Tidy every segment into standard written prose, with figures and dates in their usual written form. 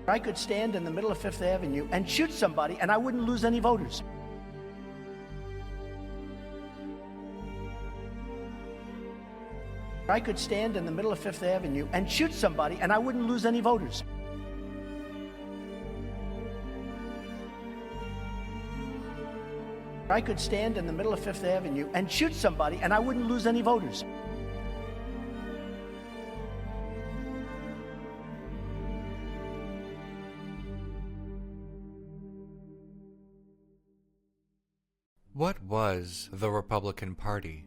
I could stand in the middle of Fifth Avenue and shoot somebody and I wouldn't lose any voters. I could stand in the middle of Fifth Avenue and shoot somebody and I wouldn't lose any voters. I could stand in the middle of Fifth Avenue and shoot somebody and I wouldn't lose any voters. What was the Republican Party?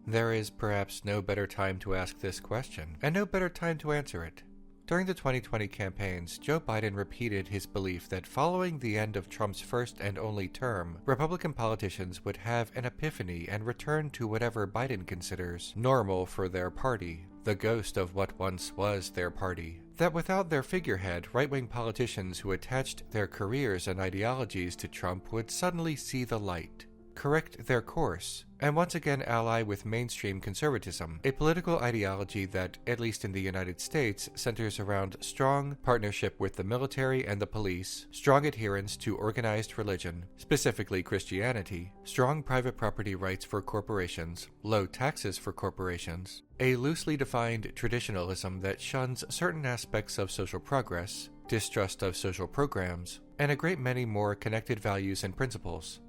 There is perhaps no better time to ask this question, and no better time to answer it. During the 2020 campaigns, Joe Biden repeated his belief that following the end of Trump's first and only term, Republican politicians would have an epiphany and return to whatever Biden considers normal for their party, the ghost of what once was their party. That without their figurehead, right-wing politicians who attached their careers and ideologies to Trump would suddenly see the light, correct their course, and once again ally with mainstream conservatism, a political ideology that, at least in the United States, centers around strong partnership with the military and the police, strong adherence to organized religion, specifically Christianity, strong private property rights for corporations, low taxes for corporations, a loosely defined traditionalism that shuns certain aspects of social progress, distrust of social programs, and a great many more connected values and principles.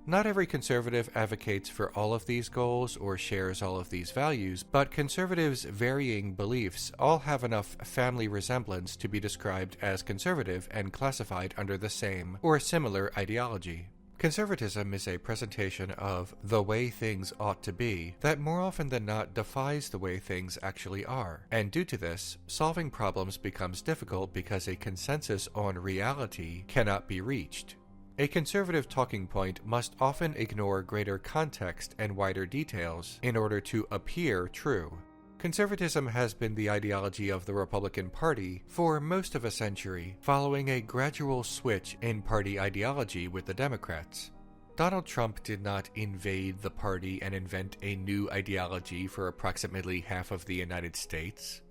Not every conservative advocates for all of these goals or shares all of these values, but conservatives' varying beliefs all have enough family resemblance to be described as conservative and classified under the same or similar ideology. Conservatism is a presentation of the way things ought to be that more often than not defies the way things actually are, and due to this, solving problems becomes difficult because a consensus on reality cannot be reached. A conservative talking point must often ignore greater context and wider details in order to appear true. Conservatism has been the ideology of the Republican Party for most of a century, following a gradual switch in party ideology with the Democrats. Donald Trump did not invade the party and invent a new ideology for approximately half of the United States.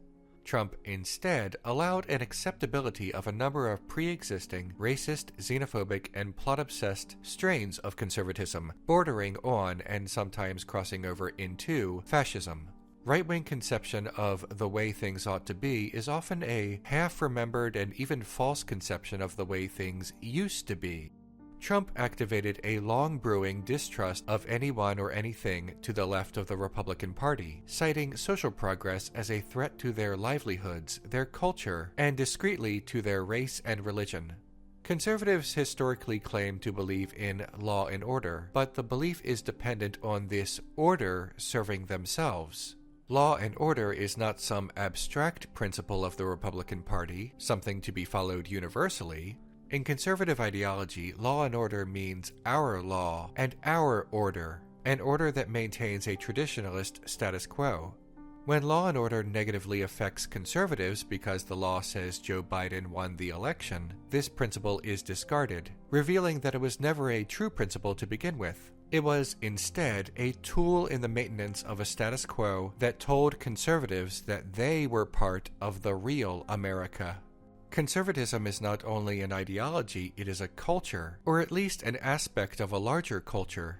Trump instead allowed an acceptability of a number of pre-existing racist, xenophobic, and plot-obsessed strains of conservatism, bordering on and sometimes crossing over into fascism. Right-wing conception of the way things ought to be is often a half-remembered and even false conception of the way things used to be. Trump activated a long-brewing distrust of anyone or anything to the left of the Republican Party, citing social progress as a threat to their livelihoods, their culture, and discreetly to their race and religion. Conservatives historically claim to believe in law and order, but the belief is dependent on this order serving themselves. Law and order is not some abstract principle of the Republican Party, something to be followed universally. In conservative ideology, law and order means our law and our order, an order that maintains a traditionalist status quo. When law and order negatively affects conservatives because the law says Joe Biden won the election, this principle is discarded, revealing that it was never a true principle to begin with. It was instead a tool in the maintenance of a status quo that told conservatives that they were part of the real America. Conservatism is not only an ideology, it is a culture, or at least an aspect of a larger culture,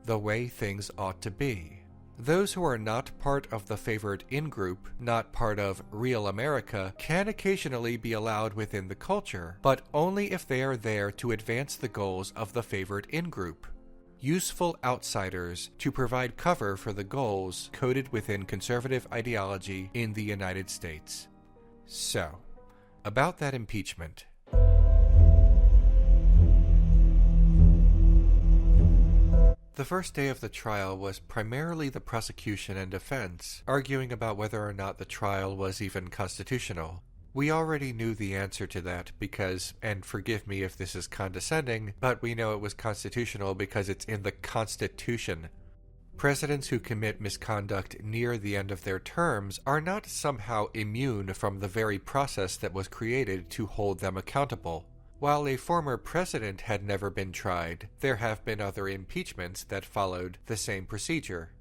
the way things ought to be. Those who are not part of the favored in-group, not part of real America, can occasionally be allowed within the culture, but only if they are there to advance the goals of the favored in-group. Useful outsiders to provide cover for the goals coded within conservative ideology in the United States. So, about that impeachment. The first day of the trial was primarily the prosecution and defense, arguing about whether or not the trial was even constitutional. We already knew the answer to that because, and forgive me if this is condescending, but we know it was constitutional because it's in the Constitution. Presidents who commit misconduct near the end of their terms are not somehow immune from the very process that was created to hold them accountable. While a former president had never been tried, there have been other impeachments that followed the same procedure.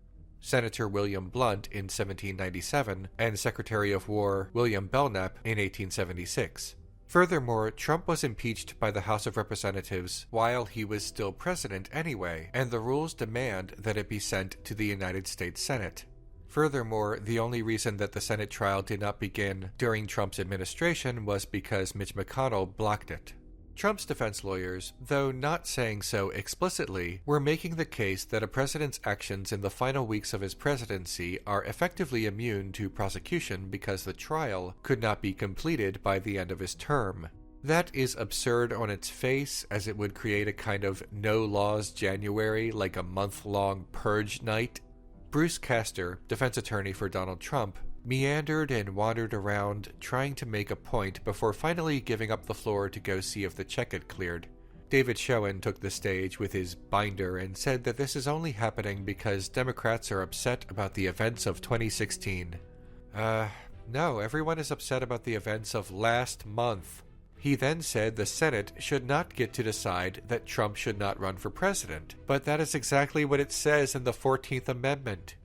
Senator William Blount in 1797 and Secretary of War William Belknap in 1876. Furthermore, Trump was impeached by the House of Representatives while he was still president anyway, and the rules demand that it be sent to the United States Senate. Furthermore, the only reason that the Senate trial did not begin during Trump's administration was because Mitch McConnell blocked it. Trump's defense lawyers, though not saying so explicitly, were making the case that a president's actions in the final weeks of his presidency are effectively immune to prosecution because the trial could not be completed by the end of his term. That is absurd on its face, as it would create a kind of no-laws January, like a month-long purge night. Bruce Castor, defense attorney for Donald Trump, meandered and wandered around trying to make a point before finally giving up the floor to go see if the check had cleared. David Schoen took the stage with his binder and said that this is only happening because Democrats are upset about the events of 2016. No, everyone is upset about the events of last month. He then said the Senate should not get to decide that Trump should not run for president, but that is exactly what it says in the 14th Amendment.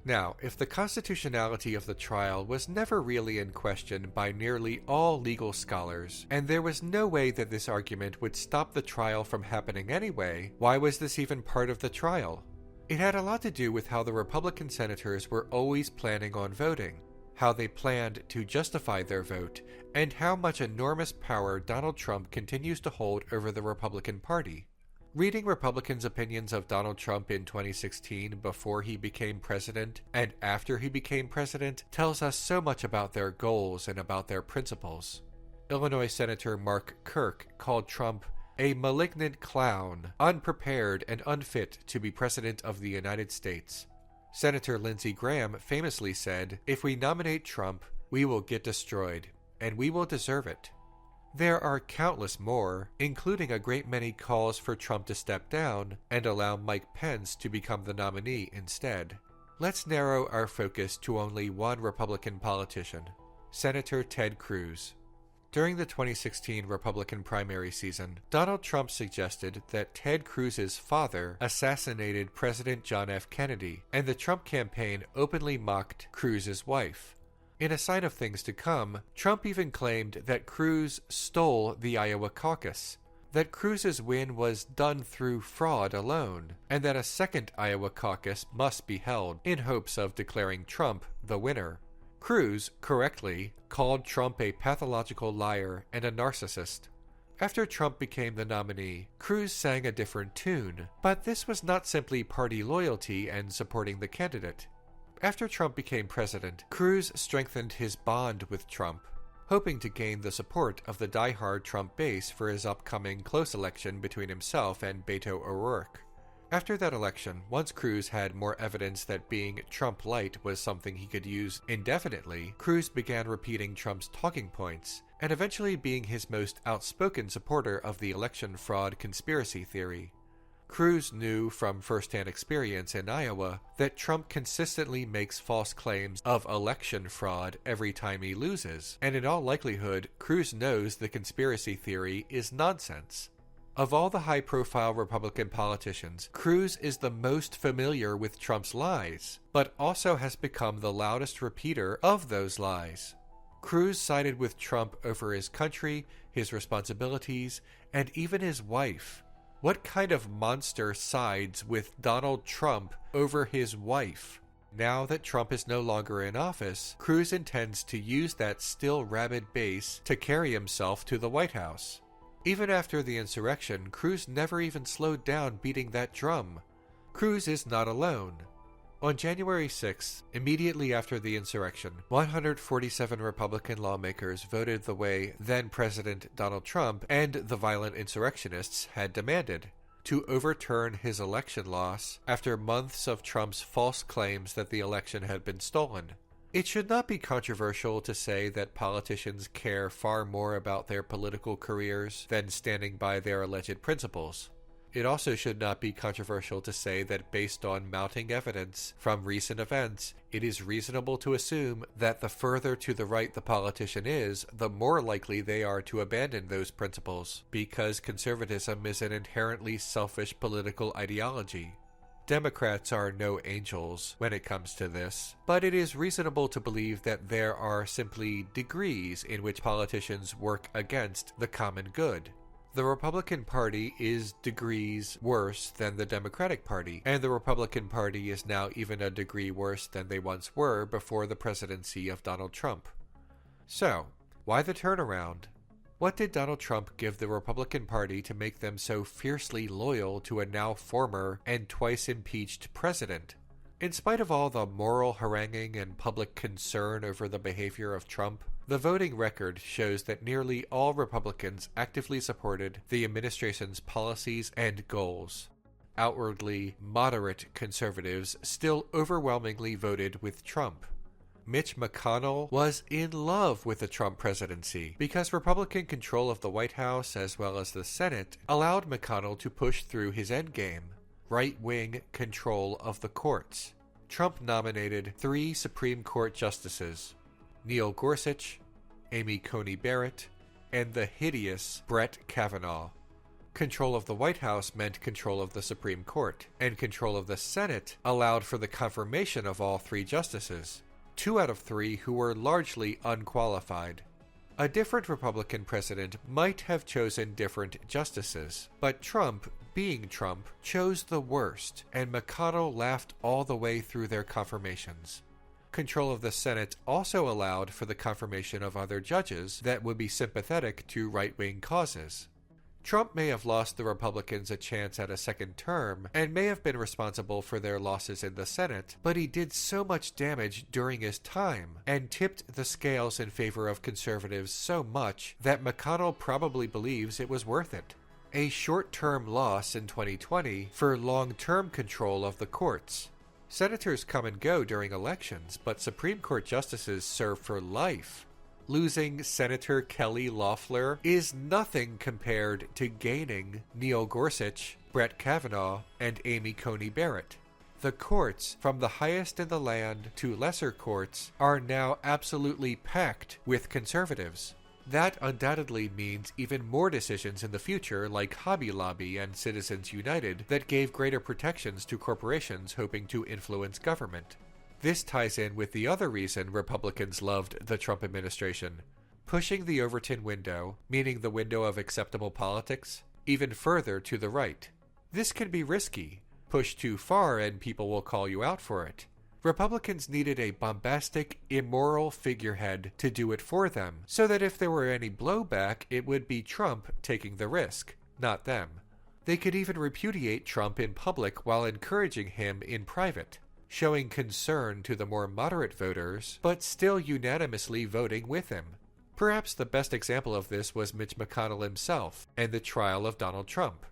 Now, if the constitutionality of the trial was never really in question by nearly all legal scholars, and there was no way that this argument would stop the trial from happening anyway, why was this even part of the trial? It had a lot to do with how the Republican senators were always planning on voting, how they planned to justify their vote, and how much enormous power Donald Trump continues to hold over the Republican Party. Reading Republicans' opinions of Donald Trump in 2016 before he became president and after he became president tells us so much about their goals and about their principles. Illinois Senator Mark Kirk called Trump a malignant clown, unprepared and unfit to be president of the United States. Senator Lindsey Graham famously said, "If we nominate Trump, we will get destroyed, and we will deserve it." There are countless more, including a great many calls for Trump to step down and allow Mike Pence to become the nominee instead. Let's narrow our focus to only one Republican politician, Senator Ted Cruz. During the 2016 Republican primary season, Donald Trump suggested that Ted Cruz's father assassinated President John F. Kennedy, and the Trump campaign openly mocked Cruz's wife. In a sign of things to come, Trump even claimed that Cruz stole the Iowa caucus, that Cruz's win was done through fraud alone, and that a second Iowa caucus must be held in hopes of declaring Trump the winner. Cruz, correctly, called Trump a pathological liar and a narcissist. After Trump became the nominee, Cruz sang a different tune, but this was not simply party loyalty and supporting the candidate. After Trump became president, Cruz strengthened his bond with Trump, hoping to gain the support of the die-hard Trump base for his upcoming close election between himself and Beto O'Rourke. After that election, once Cruz had more evidence that being Trump light was something he could use indefinitely, Cruz began repeating Trump's talking points, and eventually being his most outspoken supporter of the election fraud conspiracy theory. Cruz knew from first-hand experience in Iowa that Trump consistently makes false claims of election fraud every time he loses, and in all likelihood, Cruz knows the conspiracy theory is nonsense. Of all the high-profile Republican politicians, Cruz is the most familiar with Trump's lies, but also has become the loudest repeater of those lies. Cruz sided with Trump over his country, his responsibilities, and even his wife. What kind of monster sides with Donald Trump over his wife? Now that Trump is no longer in office, Cruz intends to use that still rabid base to carry himself to the White House. Even after the insurrection, Cruz never even slowed down beating that drum. Cruz is not alone. On January 6th, immediately after the insurrection, 147 Republican lawmakers voted the way then-President Donald Trump and the violent insurrectionists had demanded, to overturn his election loss after months of Trump's false claims that the election had been stolen. It should not be controversial to say that politicians care far more about their political careers than standing by their alleged principles. It also should not be controversial to say that based on mounting evidence from recent events, it is reasonable to assume that the further to the right the politician is, the more likely they are to abandon those principles, because conservatism is an inherently selfish political ideology. Democrats are no angels when it comes to this, but it is reasonable to believe that there are simply degrees in which politicians work against the common good. The Republican Party is degrees worse than the Democratic Party, and the Republican Party is now even a degree worse than they once were before the presidency of Donald Trump. So, why the turnaround? What did Donald Trump give the Republican Party to make them so fiercely loyal to a now former and twice impeached president? In spite of all the moral haranguing and public concern over the behavior of Trump, the voting record shows that nearly all Republicans actively supported the administration's policies and goals. Outwardly moderate conservatives still overwhelmingly voted with Trump. Mitch McConnell was in love with the Trump presidency because Republican control of the White House as well as the Senate allowed McConnell to push through his endgame, right-wing control of the courts. Trump nominated 3 Supreme Court justices, Neil Gorsuch, Amy Coney Barrett, and the hideous Brett Kavanaugh. Control of the White House meant control of the Supreme Court, and control of the Senate allowed for the confirmation of all 3 justices, 2 out of 3 who were largely unqualified. A different Republican president might have chosen different justices, but Trump, being Trump, chose the worst, and McConnell laughed all the way through their confirmations. Control of the Senate also allowed for the confirmation of other judges that would be sympathetic to right-wing causes. Trump may have lost the Republicans a chance at a second term and may have been responsible for their losses in the Senate, but he did so much damage during his time and tipped the scales in favor of conservatives so much that McConnell probably believes it was worth it. A short-term loss in 2020 for long-term control of the courts. Senators come and go during elections, but Supreme Court justices serve for life. Losing Senator Kelly Loeffler is nothing compared to gaining Neil Gorsuch, Brett Kavanaugh, and Amy Coney Barrett. The courts, from the highest in the land to lesser courts, are now absolutely packed with conservatives. That undoubtedly means even more decisions in the future like Hobby Lobby and Citizens United that gave greater protections to corporations hoping to influence government. This ties in with the other reason Republicans loved the Trump administration, pushing the Overton window, meaning the window of acceptable politics, even further to the right. This can be risky. Push too far and people will call you out for it. Republicans needed a bombastic, immoral figurehead to do it for them, so that if there were any blowback, it would be Trump taking the risk, not them. They could even repudiate Trump in public while encouraging him in private, showing concern to the more moderate voters, but still unanimously voting with him. Perhaps the best example of this was Mitch McConnell himself and the trial of Donald Trump.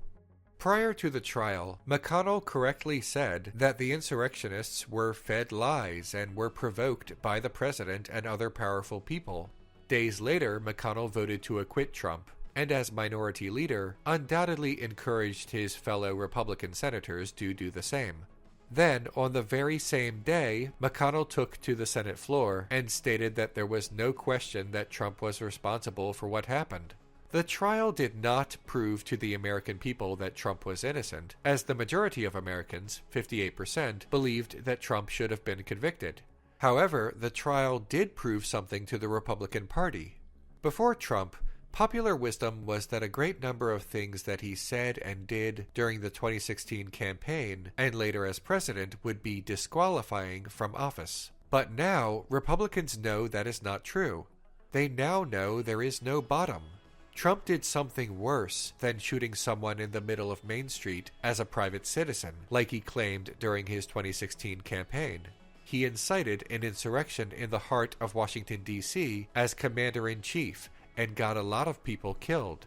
Prior to the trial, McConnell correctly said that the insurrectionists were fed lies and were provoked by the president and other powerful people. Days later, McConnell voted to acquit Trump, and as minority leader, undoubtedly encouraged his fellow Republican senators to do the same. Then, on the very same day, McConnell took to the Senate floor and stated that there was no question that Trump was responsible for what happened. The trial did not prove to the American people that Trump was innocent, as the majority of Americans, 58%, believed that Trump should have been convicted. However, the trial did prove something to the Republican Party. Before Trump, popular wisdom was that a great number of things that he said and did during the 2016 campaign and later as president would be disqualifying from office. But now, Republicans know that is not true. They now know there is no bottom. Trump did something worse than shooting someone in the middle of Main Street as a private citizen, like he claimed during his 2016 campaign. He incited an insurrection in the heart of Washington, D.C. as commander-in-chief and got a lot of people killed.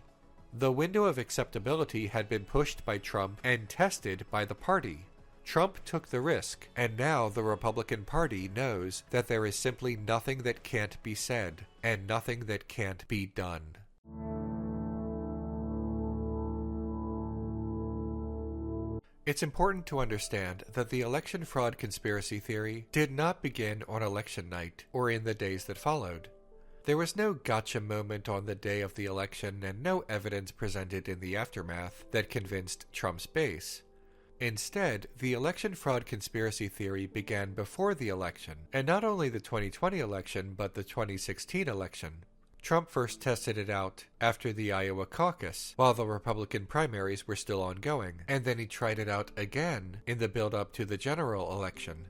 The window of acceptability had been pushed by Trump and tested by the party. Trump took the risk, and now the Republican Party knows that there is simply nothing that can't be said and nothing that can't be done. It's important to understand that the election fraud conspiracy theory did not begin on election night or in the days that followed. There was no gotcha moment on the day of the election and no evidence presented in the aftermath that convinced Trump's base. Instead, the election fraud conspiracy theory began before the election, and not only the 2020 election, but the 2016 election. Trump first tested it out after the Iowa caucus, while the Republican primaries were still ongoing, and then he tried it out again in the build-up to the general election.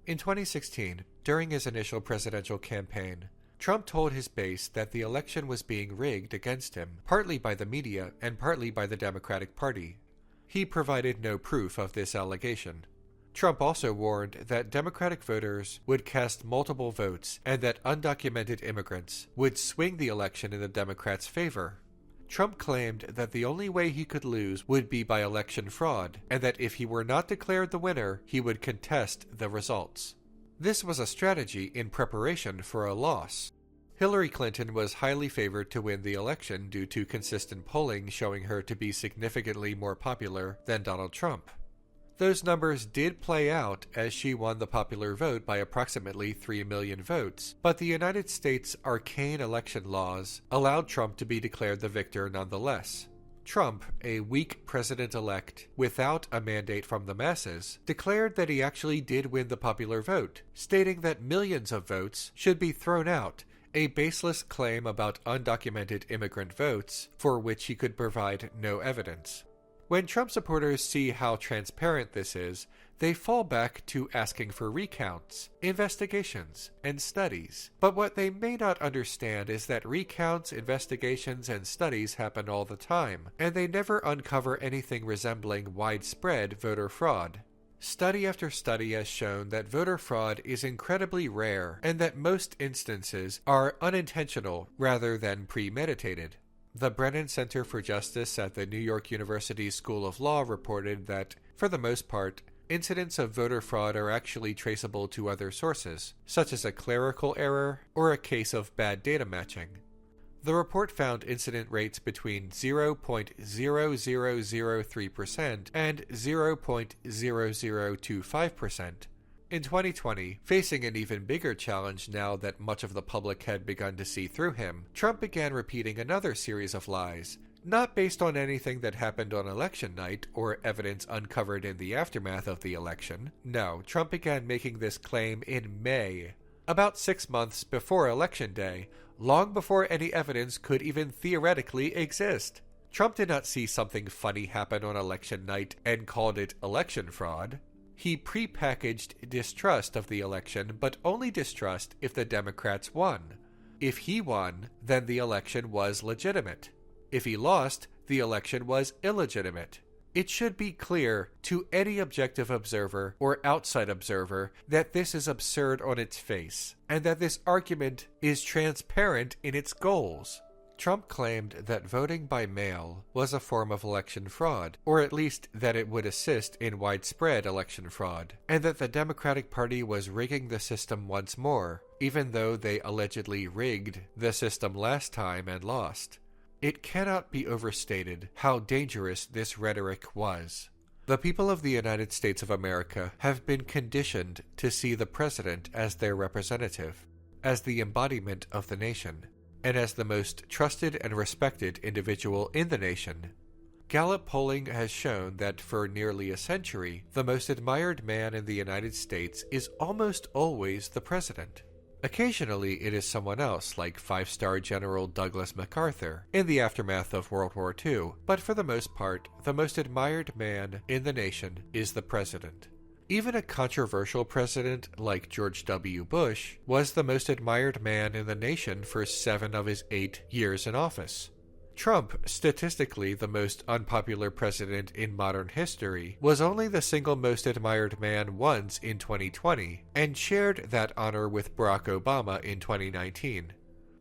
In 2016, during his initial presidential campaign, Trump told his base that the election was being rigged against him, partly by the media and partly by the Democratic Party. He provided no proof of this allegation. Trump also warned that Democratic voters would cast multiple votes and that undocumented immigrants would swing the election in the Democrats' favor. Trump claimed that the only way he could lose would be by election fraud, and that if he were not declared the winner, he would contest the results. This was a strategy in preparation for a loss. Hillary Clinton was highly favored to win the election due to consistent polling showing her to be significantly more popular than Donald Trump. Those numbers did play out as she won the popular vote by approximately 3 million votes, but the United States' arcane election laws allowed Trump to be declared the victor nonetheless. Trump, a weak president-elect without a mandate from the masses, declared that he actually did win the popular vote, stating that millions of votes should be thrown out, a baseless claim about undocumented immigrant votes for which he could provide no evidence. When Trump supporters see how transparent this is, they fall back to asking for recounts, investigations, and studies. But what they may not understand is that recounts, investigations, and studies happen all the time, and they never uncover anything resembling widespread voter fraud. Study after study has shown that voter fraud is incredibly rare, and that most instances are unintentional rather than premeditated. The Brennan Center for Justice at the New York University School of Law reported that, for the most part, incidents of voter fraud are actually traceable to other sources, such as a clerical error or a case of bad data matching. The report found incident rates between 0.0003% and 0.0025%. In 2020, facing an even bigger challenge now that much of the public had begun to see through him, Trump began repeating another series of lies, not based on anything that happened on election night or evidence uncovered in the aftermath of the election. No, Trump began making this claim in May, about 6 months before Election Day, long before any evidence could even theoretically exist. Trump did not see something funny happen on election night and called it election fraud. He prepackaged distrust of the election, but only distrust if the Democrats won. If he won, then the election was legitimate. If he lost, the election was illegitimate. It should be clear to any objective observer or outside observer that this is absurd on its face, and that this argument is transparent in its goals. Trump claimed that voting by mail was a form of election fraud, or at least that it would assist in widespread election fraud, and that the Democratic Party was rigging the system once more, even though they allegedly rigged the system last time and lost. It cannot be overstated how dangerous this rhetoric was. The people of the United States of America have been conditioned to see the president as their representative, as the embodiment of the nation, and as the most trusted and respected individual in the nation. Gallup polling has shown that for nearly a century, the most admired man in the United States is almost always the president. Occasionally, it is someone else, like 5-star General Douglas MacArthur, in the aftermath of World War II, but for the most part, the most admired man in the nation is the president. Even a controversial president like George W. Bush was the most admired man in the nation for 7 of his 8 years in office. Trump, statistically the most unpopular president in modern history, was only the single most admired man once in 2020, and shared that honor with Barack Obama in 2019.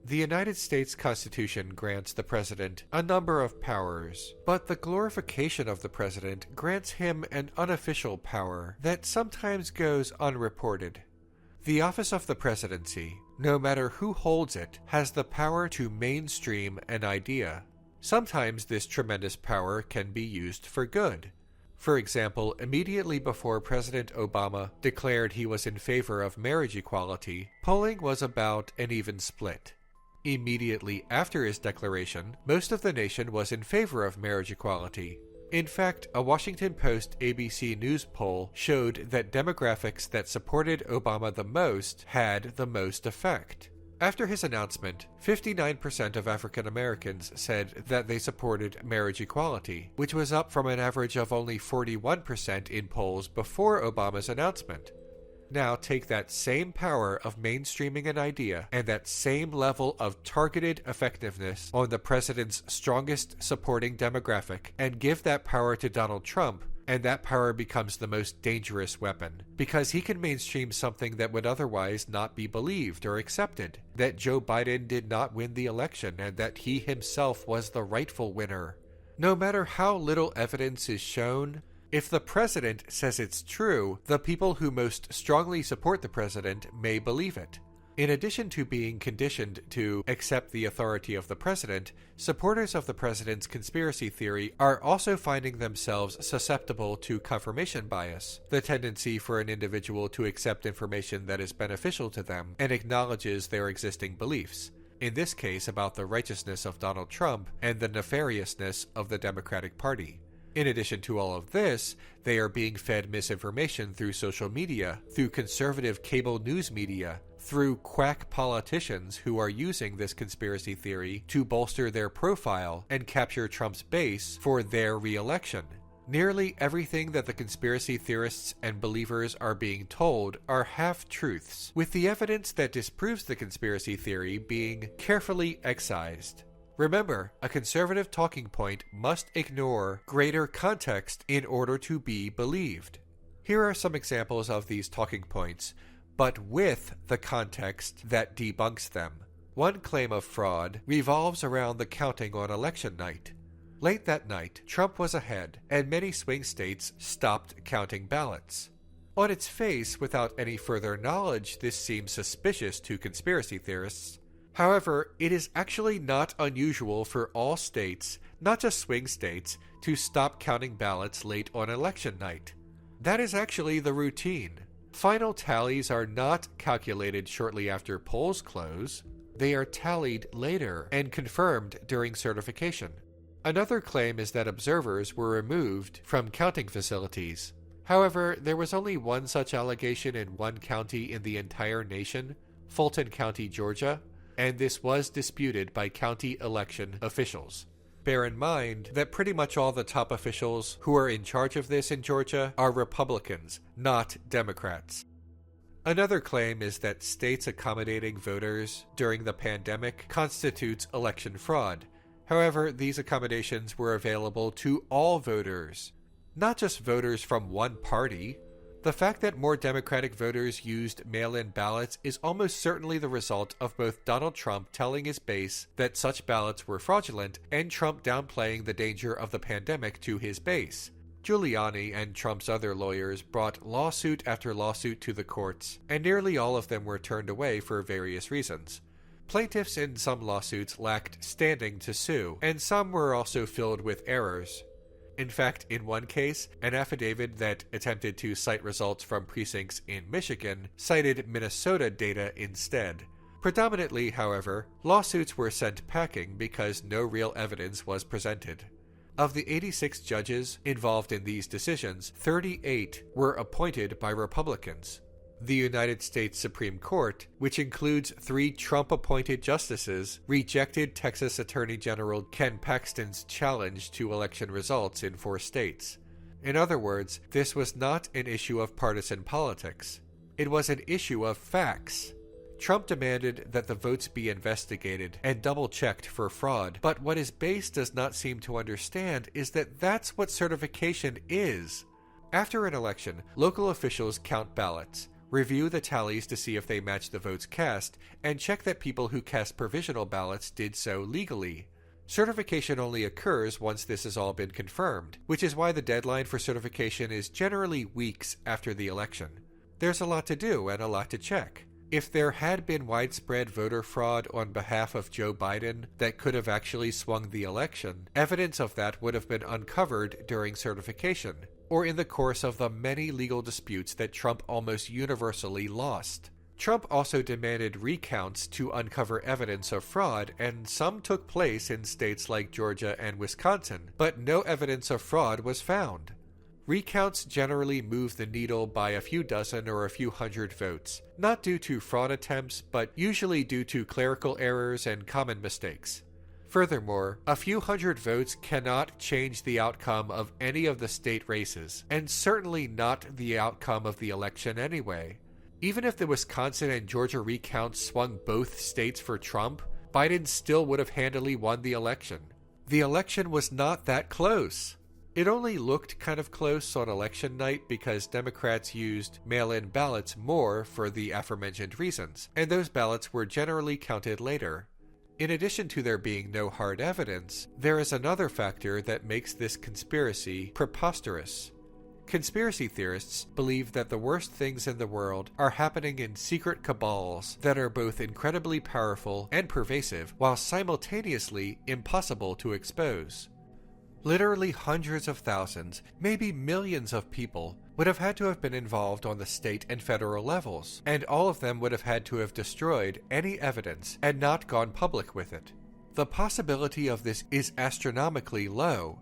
The United States Constitution grants the president a number of powers, but the glorification of the president grants him an unofficial power that sometimes goes unreported. The office of the presidency, no matter who holds it, has the power to mainstream an idea. Sometimes this tremendous power can be used for good. For example, immediately before President Obama declared he was in favor of marriage equality, polling was about an even split. Immediately after his declaration, most of the nation was in favor of marriage equality. In fact, a Washington Post ABC News poll showed that demographics that supported Obama the most had the most effect. After his announcement, 59% of African Americans said that they supported marriage equality, which was up from an average of only 41% in polls before Obama's announcement. Now take that same power of mainstreaming an idea and that same level of targeted effectiveness on the president's strongest supporting demographic and give that power to Donald Trump, and that power becomes the most dangerous weapon, because he can mainstream something that would otherwise not be believed or accepted, that Joe Biden did not win the election and that he himself was the rightful winner. No matter how little evidence is shown, if the president says it's true, the people who most strongly support the president may believe it. In addition to being conditioned to accept the authority of the president, supporters of the president's conspiracy theory are also finding themselves susceptible to confirmation bias, the tendency for an individual to accept information that is beneficial to them and acknowledges their existing beliefs, in this case about the righteousness of Donald Trump and the nefariousness of the Democratic Party. In addition to all of this, they are being fed misinformation through social media, through conservative cable news media, through quack politicians who are using this conspiracy theory to bolster their profile and capture Trump's base for their re-election. Nearly everything that the conspiracy theorists and believers are being told are half-truths, with the evidence that disproves the conspiracy theory being carefully excised. Remember, a conservative talking point must ignore greater context in order to be believed. Here are some examples of these talking points, but with the context that debunks them. One claim of fraud revolves around the counting on election night. Late that night, Trump was ahead, and many swing states stopped counting ballots. On its face, without any further knowledge, this seems suspicious to conspiracy theorists. However, it is actually not unusual for all states, not just swing states, to stop counting ballots late on election night. That is actually the routine. Final tallies are not calculated shortly after polls close. They are tallied later and confirmed during certification. Another claim is that observers were removed from counting facilities. However, there was only one such allegation in one county in the entire nation, Fulton County, Georgia, and this was disputed by county election officials. Bear in mind that pretty much all the top officials who are in charge of this in Georgia are Republicans, not Democrats. Another claim is that states accommodating voters during the pandemic constitutes election fraud. However, these accommodations were available to all voters, not just voters from one party. The fact that more Democratic voters used mail-in ballots is almost certainly the result of both Donald Trump telling his base that such ballots were fraudulent and Trump downplaying the danger of the pandemic to his base. Giuliani and Trump's other lawyers brought lawsuit after lawsuit to the courts, and nearly all of them were turned away for various reasons. Plaintiffs in some lawsuits lacked standing to sue, and some were also filled with errors. In fact, in one case, an affidavit that attempted to cite results from precincts in Michigan cited Minnesota data instead. Predominantly, however, lawsuits were sent packing because no real evidence was presented. Of the 86 judges involved in these decisions, 38 were appointed by Republicans. The United States Supreme Court, which includes 3 Trump-appointed justices, rejected Texas Attorney General Ken Paxton's challenge to election results in 4 states. In other words, this was not an issue of partisan politics. It was an issue of facts. Trump demanded that the votes be investigated and double-checked for fraud, but what his base does not seem to understand is that that's what certification is. After an election, local officials count ballots, review the tallies to see if they match the votes cast, and check that people who cast provisional ballots did so legally. Certification only occurs once this has all been confirmed, which is why the deadline for certification is generally weeks after the election. There's a lot to do and a lot to check. If there had been widespread voter fraud on behalf of Joe Biden that could have actually swung the election, evidence of that would have been uncovered during certification, or in the course of the many legal disputes that Trump almost universally lost. Trump also demanded recounts to uncover evidence of fraud, and some took place in states like Georgia and Wisconsin, but no evidence of fraud was found. Recounts generally move the needle by a few dozen or a few hundred votes, not due to fraud attempts, but usually due to clerical errors and common mistakes. Furthermore, a few hundred votes cannot change the outcome of any of the state races, and certainly not the outcome of the election anyway. Even if the Wisconsin and Georgia recounts swung both states for Trump, Biden still would have handily won the election. The election was not that close. It only looked kind of close on election night because Democrats used mail-in ballots more for the aforementioned reasons, and those ballots were generally counted later. In addition to there being no hard evidence, there is another factor that makes this conspiracy preposterous. Conspiracy theorists believe that the worst things in the world are happening in secret cabals that are both incredibly powerful and pervasive, while simultaneously impossible to expose. Literally hundreds of thousands, maybe millions of people would have had to have been involved on the state and federal levels, and all of them would have had to have destroyed any evidence and not gone public with it. The possibility of this is astronomically low.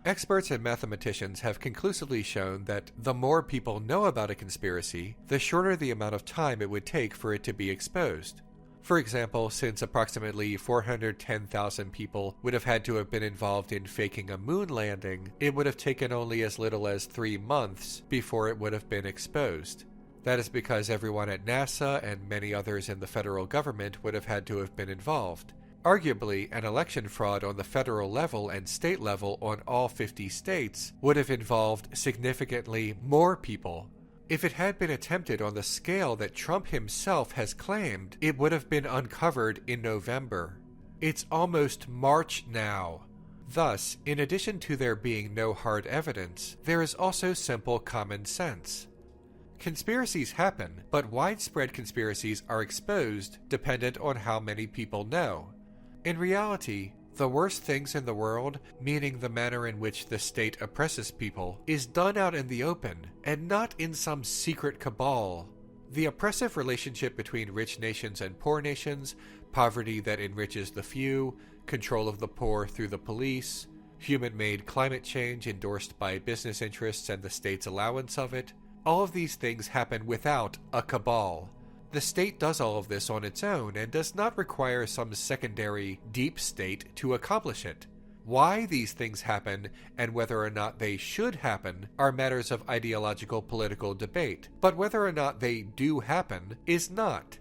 Experts and mathematicians have conclusively shown that the more people know about a conspiracy, the shorter the amount of time it would take for it to be exposed. For example, since approximately 410,000 people would have had to have been involved in faking a moon landing, it would have taken only as little as 3 months before it would have been exposed. That is because everyone at NASA and many others in the federal government would have had to have been involved. Arguably, an election fraud on the federal level and state level on all 50 states would have involved significantly more people. If it had been attempted on the scale that Trump himself has claimed, it would have been uncovered in November. It's almost March now. Thus, in addition to there being no hard evidence, there is also simple common sense. Conspiracies happen, but widespread conspiracies are exposed dependent on how many people know. In reality, the worst things in the world, meaning the manner in which the state oppresses people, is done out in the open, and not in some secret cabal. The oppressive relationship between rich nations and poor nations, poverty that enriches the few, control of the poor through the police, human-made climate change endorsed by business interests and the state's allowance of it, all of these things happen without a cabal. The state does all of this on its own and does not require some secondary deep state to accomplish it. Why these things happen and whether or not they should happen are matters of ideological political debate, but whether or not they do happen is not.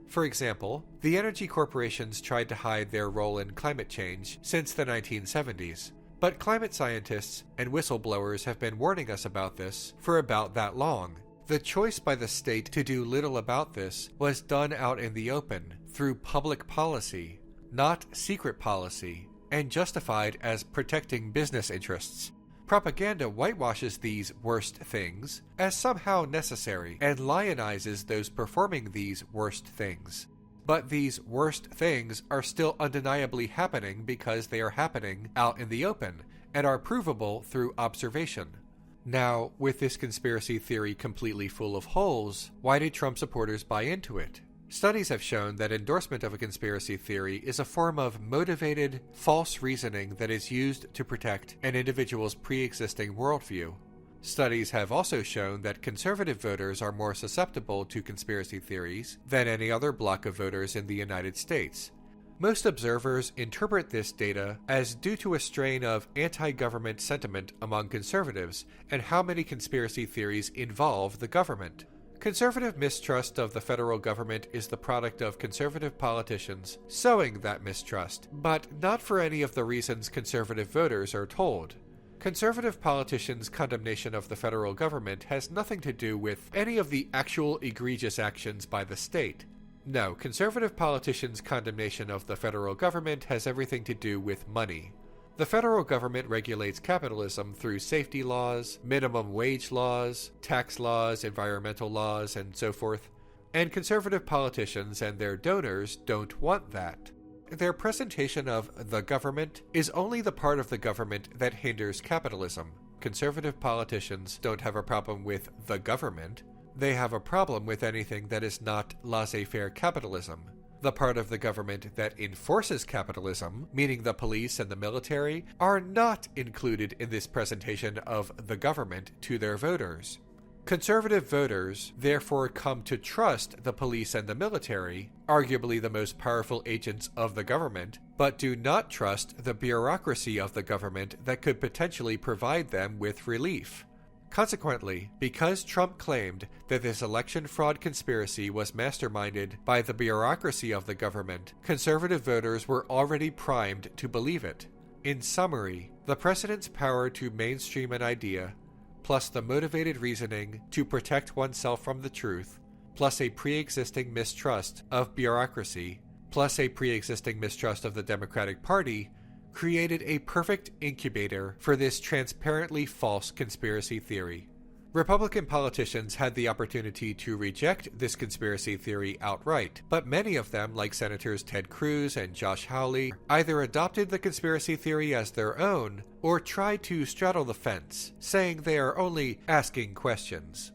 For example, the energy corporations tried to hide their role in climate change since the 1970s, but climate scientists and whistleblowers have been warning us about this for about that long. The choice by the state to do little about this was done out in the open, through public policy, not secret policy, and justified as protecting business interests. Propaganda whitewashes these worst things as somehow necessary and lionizes those performing these worst things. But these worst things are still undeniably happening because they are happening out in the open and are provable through observation. Now, with this conspiracy theory completely full of holes, why did Trump supporters buy into it? Studies have shown that endorsement of a conspiracy theory is a form of motivated, false reasoning that is used to protect an individual's pre-existing worldview. Studies have also shown that conservative voters are more susceptible to conspiracy theories than any other bloc of voters in the United States. Most observers interpret this data as due to a strain of anti-government sentiment among conservatives and how many conspiracy theories involve the government. Conservative mistrust of the federal government is the product of conservative politicians sowing that mistrust, but not for any of the reasons conservative voters are told. Conservative politicians' condemnation of the federal government has nothing to do with any of the actual egregious actions by the state. No, conservative politicians' condemnation of the federal government has everything to do with money. The federal government regulates capitalism through safety laws, minimum wage laws, tax laws, environmental laws, and so forth. And conservative politicians and their donors don't want that. Their presentation of the government is only the part of the government that hinders capitalism. Conservative politicians don't have a problem with the government. They have a problem with anything that is not laissez-faire capitalism. The part of the government that enforces capitalism, meaning the police and the military, are not included in this presentation of the government to their voters. Conservative voters therefore come to trust the police and the military, arguably the most powerful agents of the government, but do not trust the bureaucracy of the government that could potentially provide them with relief. Consequently, because Trump claimed that this election fraud conspiracy was masterminded by the bureaucracy of the government, conservative voters were already primed to believe it. In summary, the president's power to mainstream an idea, plus the motivated reasoning to protect oneself from the truth, plus a pre-existing mistrust of bureaucracy, plus a pre-existing mistrust of the Democratic Party, created a perfect incubator for this transparently false conspiracy theory. Republican politicians had the opportunity to reject this conspiracy theory outright, but many of them, like Senators Ted Cruz and Josh Hawley, either adopted the conspiracy theory as their own or tried to straddle the fence, saying they are only asking questions.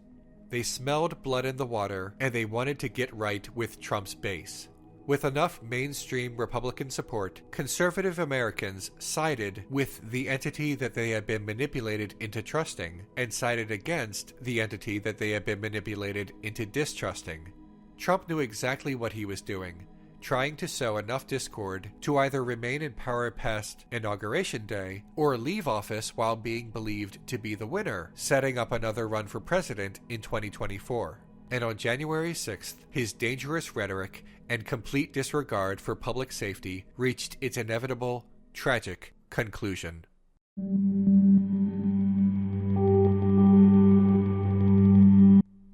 They smelled blood in the water, and they wanted to get right with Trump's base. With enough mainstream Republican support, conservative Americans sided with the entity that they had been manipulated into trusting, and sided against the entity that they had been manipulated into distrusting. Trump knew exactly what he was doing, trying to sow enough discord to either remain in power past Inauguration Day or leave office while being believed to be the winner, setting up another run for president in 2024. And on January 6th, his dangerous rhetoric and complete disregard for public safety reached its inevitable, tragic conclusion.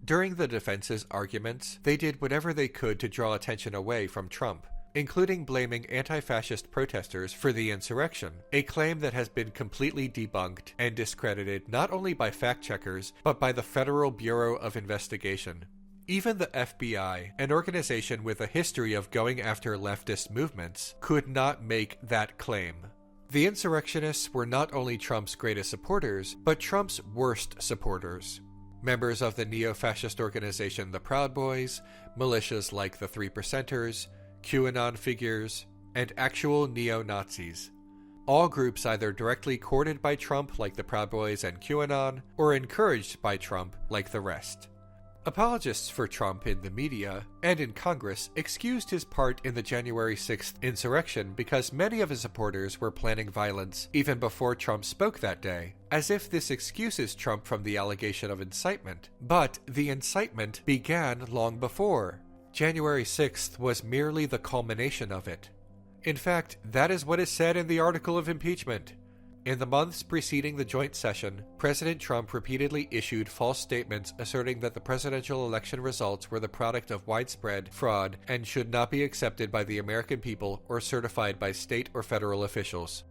During the defense's arguments, they did whatever they could to draw attention away from Trump, including blaming anti-fascist protesters for the insurrection, a claim that has been completely debunked and discredited not only by fact-checkers, but by the Federal Bureau of Investigation. Even the FBI, an organization with a history of going after leftist movements, could not make that claim. The insurrectionists were not only Trump's greatest supporters, but Trump's worst supporters. Members of the neo-fascist organization the Proud Boys, militias like the Three Percenters, QAnon figures, and actual neo-Nazis. All groups either directly courted by Trump like the Proud Boys and QAnon, or encouraged by Trump like the rest. Apologists for Trump in the media and in Congress excused his part in the January 6th insurrection because many of his supporters were planning violence even before Trump spoke that day, as if this excuses Trump from the allegation of incitement. But the incitement began long before. January 6th was merely the culmination of it. In fact, that is what is said in the article of impeachment. In the months preceding the joint session, President Trump repeatedly issued false statements asserting that the presidential election results were the product of widespread fraud and should not be accepted by the American people or certified by state or federal officials.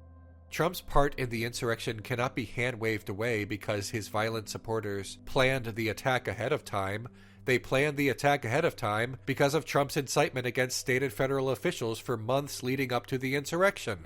Trump's part in the insurrection cannot be hand-waved away because his violent supporters planned the attack ahead of time. They planned the attack ahead of time because of Trump's incitement against state and federal officials for months leading up to the insurrection.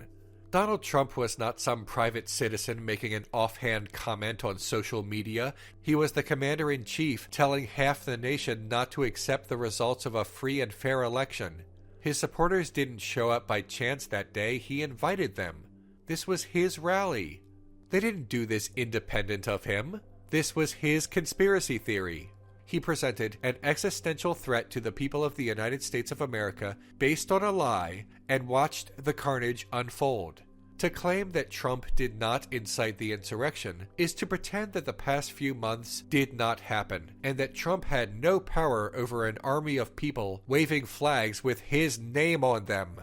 Donald Trump was not some private citizen making an offhand comment on social media. He was the commander-in-chief telling half the nation not to accept the results of a free and fair election. His supporters didn't show up by chance that day. He invited them. This was his rally. They didn't do this independent of him. This was his conspiracy theory. He presented an existential threat to the people of the United States of America based on a lie and watched the carnage unfold. To claim that Trump did not incite the insurrection is to pretend that the past few months did not happen and that Trump had no power over an army of people waving flags with his name on them.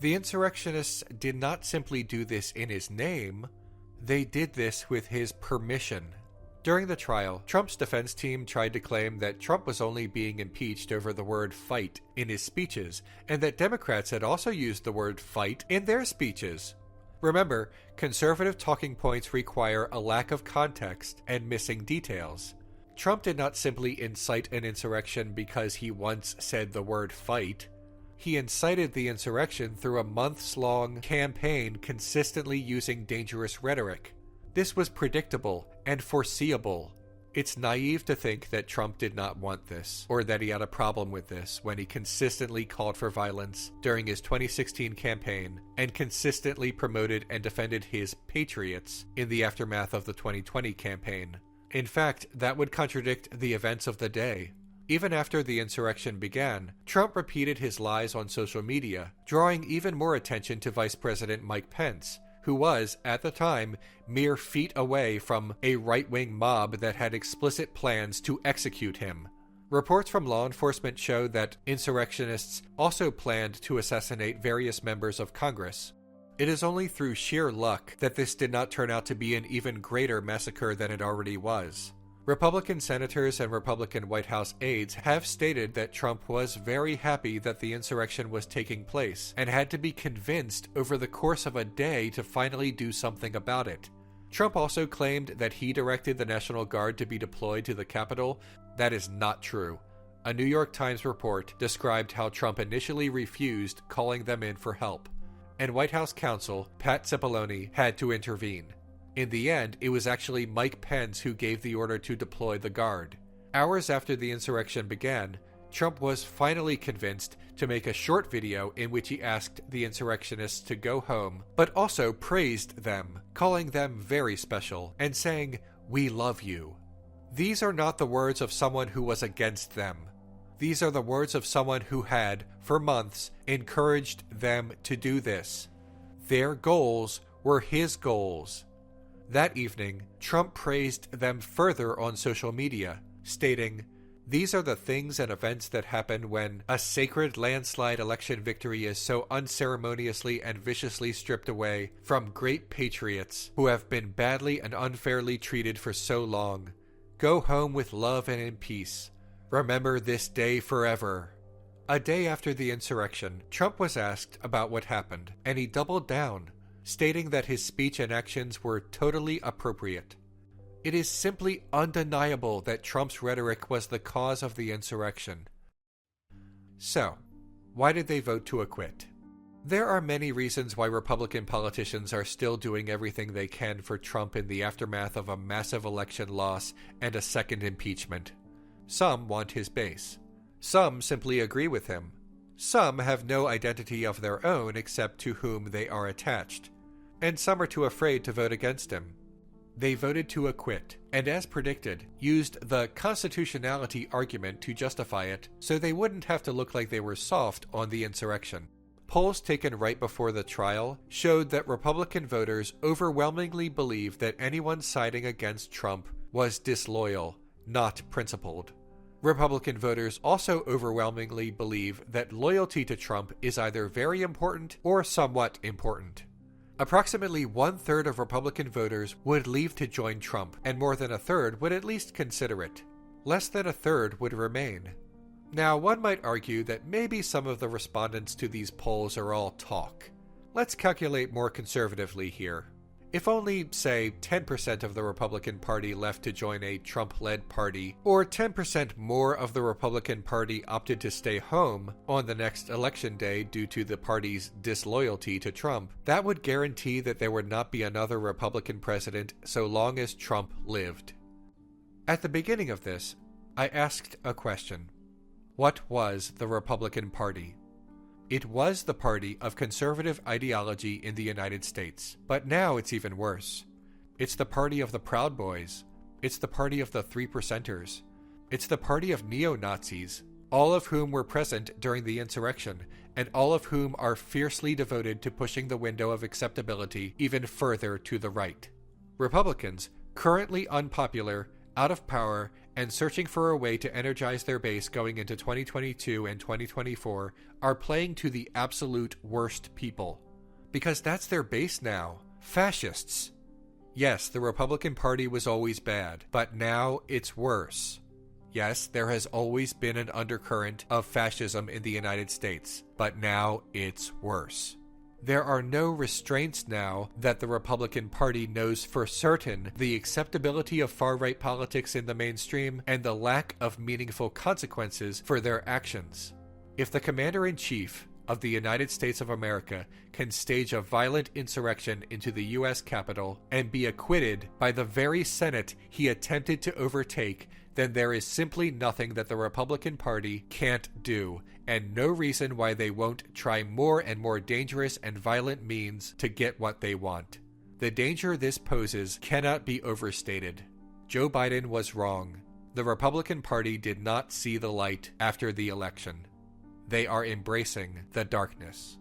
The insurrectionists did not simply do this in his name, they did this with his permission. During the trial, Trump's defense team tried to claim that Trump was only being impeached over the word fight in his speeches, and that Democrats had also used the word fight in their speeches. Remember, conservative talking points require a lack of context and missing details. Trump did not simply incite an insurrection because he once said the word fight. He incited the insurrection through a months-long campaign consistently using dangerous rhetoric. This was predictable and foreseeable. It's naive to think that Trump did not want this, or that he had a problem with this when he consistently called for violence during his 2016 campaign and consistently promoted and defended his patriots in the aftermath of the 2020 campaign. In fact, that would contradict the events of the day. Even after the insurrection began, Trump repeated his lies on social media, drawing even more attention to Vice President Mike Pence, who was, at the time, mere feet away from a right-wing mob that had explicit plans to execute him. Reports from law enforcement showed that insurrectionists also planned to assassinate various members of Congress. It is only through sheer luck that this did not turn out to be an even greater massacre than it already was. Republican senators and Republican White House aides have stated that Trump was very happy that the insurrection was taking place and had to be convinced over the course of a day to finally do something about it. Trump also claimed that he directed the National Guard to be deployed to the Capitol. That is not true. A New York Times report described how Trump initially refused calling them in for help, and White House counsel Pat Cipollone had to intervene. In the end, it was actually Mike Pence who gave the order to deploy the Guard. Hours after the insurrection began, Trump was finally convinced to make a short video in which he asked the insurrectionists to go home, but also praised them, calling them very special, and saying, "We love you." These are not the words of someone who was against them. These are the words of someone who had, for months, encouraged them to do this. Their goals were his goals. That evening, Trump praised them further on social media, stating, "These are the things and events that happen when a sacred landslide election victory is so unceremoniously and viciously stripped away from great patriots who have been badly and unfairly treated for so long. Go home with love and in peace. Remember this day forever." A day after the insurrection, Trump was asked about what happened, and he doubled down, stating that his speech and actions were totally appropriate. It is simply undeniable that Trump's rhetoric was the cause of the insurrection. So, why did they vote to acquit? There are many reasons why Republican politicians are still doing everything they can for Trump in the aftermath of a massive election loss and a second impeachment. Some want his base. Some simply agree with him. Some have no identity of their own except to whom they are attached. And some are too afraid to vote against him. They voted to acquit, and as predicted, used the constitutionality argument to justify it so they wouldn't have to look like they were soft on the insurrection. Polls taken right before the trial showed that Republican voters overwhelmingly believed that anyone siding against Trump was disloyal, not principled. Republican voters also overwhelmingly believe that loyalty to Trump is either very important or somewhat important. Approximately 1/3 of Republican voters would leave to join Trump, and more than 1/3 would at least consider it. Less than 1/3 would remain. Now, one might argue that maybe some of the respondents to these polls are all talk. Let's calculate more conservatively here. If only, say, 10% of the Republican Party left to join a Trump-led party, or 10% more of the Republican Party opted to stay home on the next election day due to the party's disloyalty to Trump, that would guarantee that there would not be another Republican president so long as Trump lived. At the beginning of this, I asked a question. What was the Republican Party? It was the party of conservative ideology in the United States, but now it's even worse. It's the party of the Proud Boys. It's the party of the 3%ers. It's the party of neo-Nazis, all of whom were present during the insurrection, and all of whom are fiercely devoted to pushing the window of acceptability even further to the right. Republicans, currently unpopular, out of power, and searching for a way to energize their base going into 2022 and 2024, are playing to the absolute worst people. Because that's their base now. Fascists. Yes, the Republican Party was always bad, but now it's worse. Yes, there has always been an undercurrent of fascism in the United States, but now it's worse. There are no restraints now that the Republican Party knows for certain the acceptability of far-right politics in the mainstream and the lack of meaningful consequences for their actions. If the commander-in-chief, of the United States of America can stage a violent insurrection into the U.S. Capitol and be acquitted by the very Senate he attempted to overtake, then there is simply nothing that the Republican Party can't do, and no reason why they won't try more and more dangerous and violent means to get what they want. The danger this poses cannot be overstated. Joe Biden was wrong. The Republican Party did not see the light after the election. They are embracing the darkness.